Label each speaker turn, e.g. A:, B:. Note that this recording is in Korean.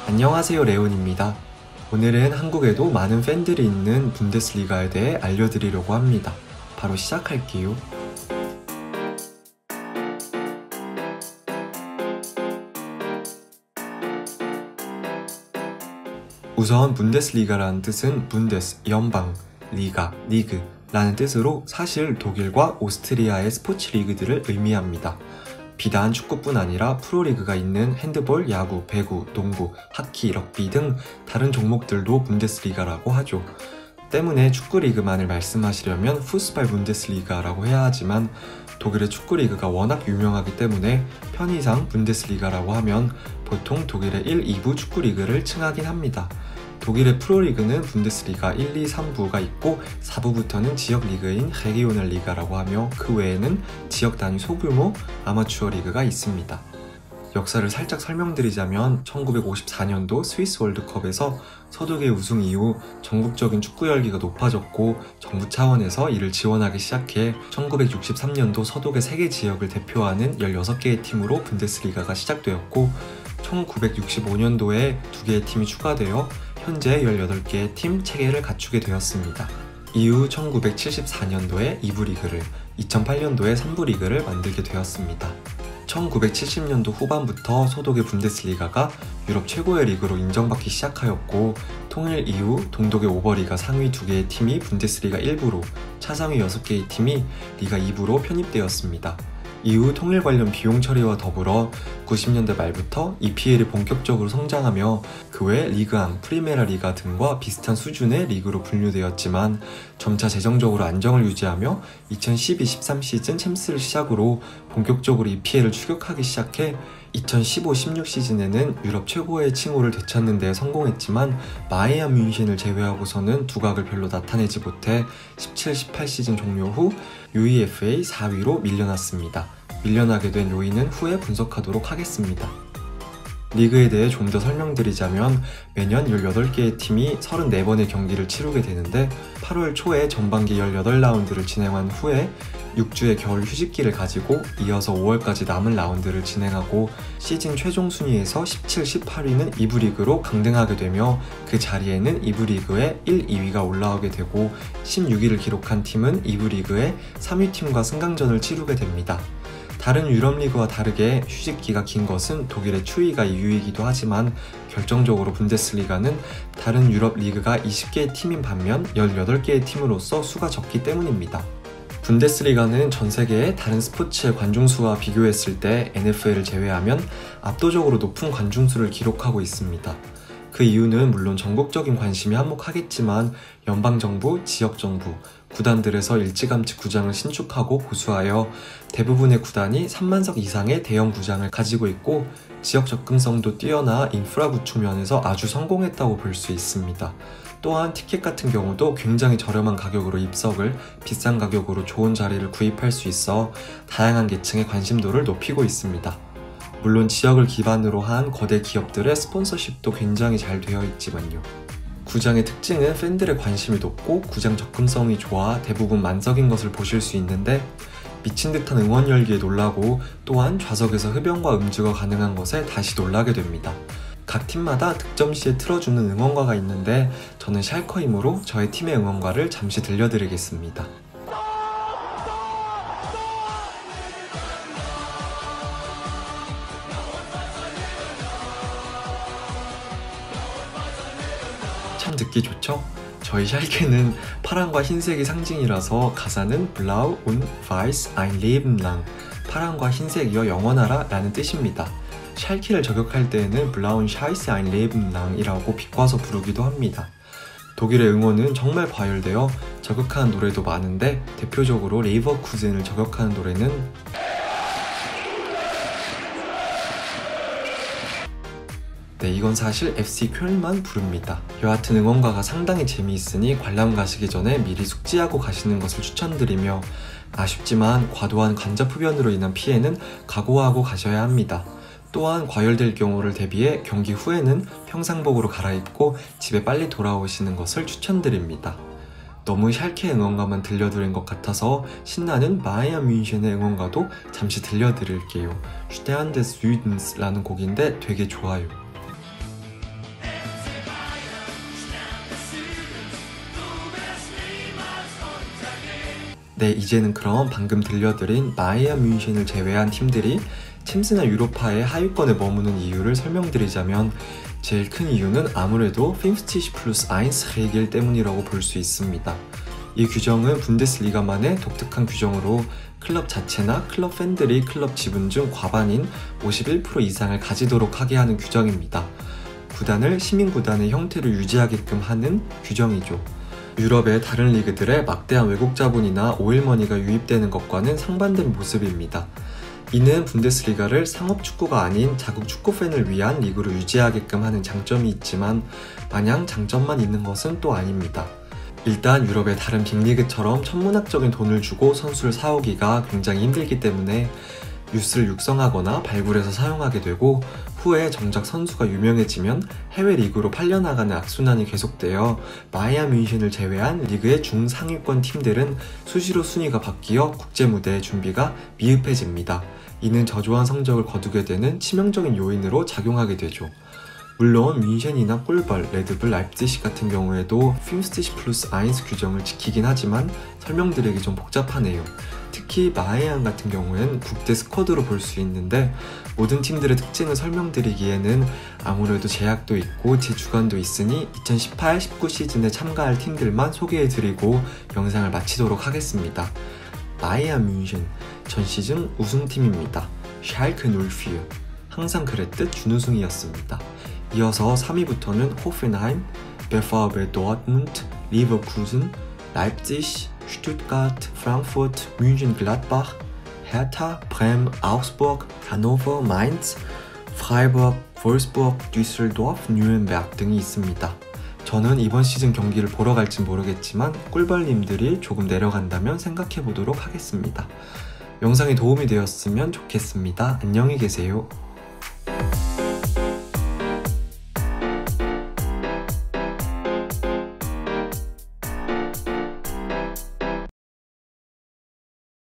A: 안녕하세요, 레온입니다. 오늘은 한국에도 많은 팬들이 있는 분데스리가에 대해 알려드리려고 합니다. 바로 시작할게요. 우선 분데스리가라는 뜻은 분데스, 연방, 리가, 리그 라는 뜻으로 사실 독일과 오스트리아의 스포츠 리그들을 의미합니다. 비단 축구뿐 아니라 프로리그가 있는 핸드볼, 야구, 배구, 농구, 하키, 럭비 등 다른 종목들도 분데스리가라고 하죠. 때문에 축구 리그만을 말씀하시려면 푸스발 분데스리가라고 해야 하지만 독일의 축구 리그가 워낙 유명하기 때문에 편의상 분데스리가라고 하면 보통 독일의 1, 2부 축구 리그를 칭하긴 합니다. 독일의 프로리그는 분데스리가 1, 2, 3부가 있고 4부부터는 지역 리그인 레기오넬 리가라고 하며 그 외에는 지역 단위 소규모 아마추어 리그가 있습니다. 역사를 살짝 설명드리자면 1954년도 스위스 월드컵에서 서독의 우승 이후 전국적인 축구 열기가 높아졌고 정부 차원에서 이를 지원하기 시작해 1963년도 서독의 3개 지역을 대표하는 16개의 팀으로 분데스리가가 시작되었고 1965년도에 2개의 팀이 추가되어 현재 18개의 팀 체계를 갖추게 되었습니다. 이후 1974년도에 2부 리그를, 2008년도에 3부 리그를 만들게 되었습니다. 1970년도 후반부터 소독의 분데스리가가 유럽 최고의 리그로 인정받기 시작하였고 통일 이후 동독의 오버리가 상위 2개의 팀이 분데스리가 1부로, 차상위 6개의 팀이 리가 2부로 편입되었습니다. 이후 통일 관련 비용 처리와 더불어 90년대 말부터 EPL이 본격적으로 성장하며 그 외 리그앙, 프리메라 리가 등과 비슷한 수준의 리그로 분류되었지만 점차 재정적으로 안정을 유지하며 2012-13 시즌 챔스를 시작으로 본격적으로 EPL을 추격하기 시작해 2015-16 시즌에는 유럽 최고의 칭호를 되찾는 데 성공했지만 바이에른 뮌헨을 제외하고서는 두각을 별로 나타내지 못해 17-18 시즌 종료 후 UEFA 4위로 밀려났습니다. 밀려나게 된 요인은 후에 분석하도록 하겠습니다. 리그에 대해 좀 더 설명드리자면 매년 18개의 팀이 34번의 경기를 치르게 되는데 8월 초에 전반기 18라운드를 진행한 후에 6주의 겨울 휴식기를 가지고 이어서 5월까지 남은 라운드를 진행하고 시즌 최종 순위에서 17, 18위는 2부 리그로 강등하게 되며 그 자리에는 2부 리그의 1, 2위가 올라오게 되고 16위를 기록한 팀은 2부 리그의 3위 팀과 승강전을 치르게 됩니다. 다른 유럽 리그와 다르게 휴식기가 긴 것은 독일의 추위가 이유이기도 하지만 결정적으로 분데스리가는 다른 유럽 리그가 20개의 팀인 반면 18개의 팀으로서 수가 적기 때문입니다. 분데스리가는 전 세계의 다른 스포츠의 관중수와 비교했을 때 NFL을 제외하면 압도적으로 높은 관중수를 기록하고 있습니다. 그 이유는 물론 전국적인 관심이 한몫하겠지만 연방정부, 지역정부, 구단들에서 일찌감치 구장을 신축하고 보수하여 대부분의 구단이 3만석 이상의 대형 구장을 가지고 있고 지역 접근성도 뛰어나 인프라 구축 면에서 아주 성공했다고 볼 수 있습니다. 또한 티켓 같은 경우도 굉장히 저렴한 가격으로 입석을 비싼 가격으로 좋은 자리를 구입할 수 있어 다양한 계층의 관심도를 높이고 있습니다. 물론 지역을 기반으로 한 거대 기업들의 스폰서십도 굉장히 잘 되어 있지만요. 구장의 특징은 팬들의 관심이 높고 구장 접근성이 좋아 대부분 만석인 것을 보실 수 있는데 미친 듯한 응원 열기에 놀라고 또한 좌석에서 흡연과 음주가 가능한 것에 다시 놀라게 됩니다. 각 팀마다 득점 시에 틀어주는 응원가가 있는데 저는 샬커이므로 저의 팀의 응원가를 잠시 들려드리겠습니다. 참 듣기 좋죠? 저희 샬케는 파랑과 흰색이 상징이라서 가사는 Blau und Weiß ein Leben lang, 파랑과 흰색이여 영원하라 라는 뜻입니다. 샬케를 저격할 때에는 Blauen Scheiße ein Leben lang 이라고 비꼬아서 부르기도 합니다. 독일의 응원은 정말 과열되어 저격하는 노래도 많은데 대표적으로 레이버쿠젠을 저격하는 노래는 네, 이건 사실 FC 쾰만 부릅니다. 여하튼 응원가가 상당히 재미있으니 관람 가시기 전에 미리 숙지하고 가시는 것을 추천드리며 아쉽지만 과도한 간접 흡연으로 인한 피해는 각오하고 가셔야 합니다. 또한 과열될 경우를 대비해 경기 후에는 평상복으로 갈아입고 집에 빨리 돌아오시는 것을 추천드립니다. 너무 샬케 응원가만 들려드린 것 같아서 신나는 바이에른 뮌헨의 응원가도 잠시 들려드릴게요. Stern des Südens 라는 곡인데 되게 좋아요. 네, 이제는 그럼 방금 들려드린 바이에른 뮌헨을 제외한 팀들이 챔스나 유로파의 하위권에 머무는 이유를 설명드리자면 제일 큰 이유는 아무래도 50+1 때문이라고 볼 수 있습니다. 이 규정은 분데스리가만의 독특한 규정으로 클럽 자체나 클럽 팬들이 클럽 지분 중 과반인 51% 이상을 가지도록 하게 하는 규정입니다. 구단을 시민구단의 형태로 유지하게끔 하는 규정이죠. 유럽의 다른 리그들의 막대한 외국 자본이나 오일머니가 유입되는 것과는 상반된 모습입니다. 이는 분데스리가를 상업축구가 아닌 자국 축구팬을 위한 리그로 유지하게끔 하는 장점이 있지만 마냥 장점만 있는 것은 또 아닙니다. 일단 유럽의 다른 빅리그처럼 천문학적인 돈을 주고 선수를 사오기가 굉장히 힘들기 때문에 유스를 육성하거나 발굴해서 사용하게 되고 후에 정작 선수가 유명해지면 해외 리그로 팔려나가는 악순환이 계속되어 바이에른 뮌헨을 제외한 리그의 중상위권 팀들은 수시로 순위가 바뀌어 국제 무대의 준비가 미흡해집니다. 이는 저조한 성적을 거두게 되는 치명적인 요인으로 작용하게 되죠. 물론 뮌헨이나 꿀벌, 레드불, 라입지시 같은 경우에도 50+1 규정을 지키긴 하지만 설명드리기 좀 복잡하네요. 특히 바이에른 같은 경우엔 국대 스쿼드로 볼 수 있는데 모든 팀들의 특징을 설명드리기에는 아무래도 제약도 있고 제 주관도 있으니 2018-19 시즌에 참가할 팀들만 소개해드리고 영상을 마치도록 하겠습니다. 바이에른 뮌헨 전 시즌 우승팀입니다. 샬케 04 항상 그랬듯 준우승이었습니다. 이어서 3위부터는 호펜하임, 베파베 도르트문트, 리버쿠젠, 라입지시, 슈투트가르트, 프랑크푸르트, 뮌헨 글라드바흐, 헤르타, 브레멘, 아우스부르크, 하노버, 마인츠, 프라이부르크, 볼스부르크, düsseldorf, 뉴렌베르크 등이 있습니다. 저는 이번 시즌 경기를 보러 갈진 모르겠지만 꿀벌님들이 조금 내려간다면 생각해보도록 하겠습니다. 영상이 도움이 되었으면 좋겠습니다. 안녕히 계세요.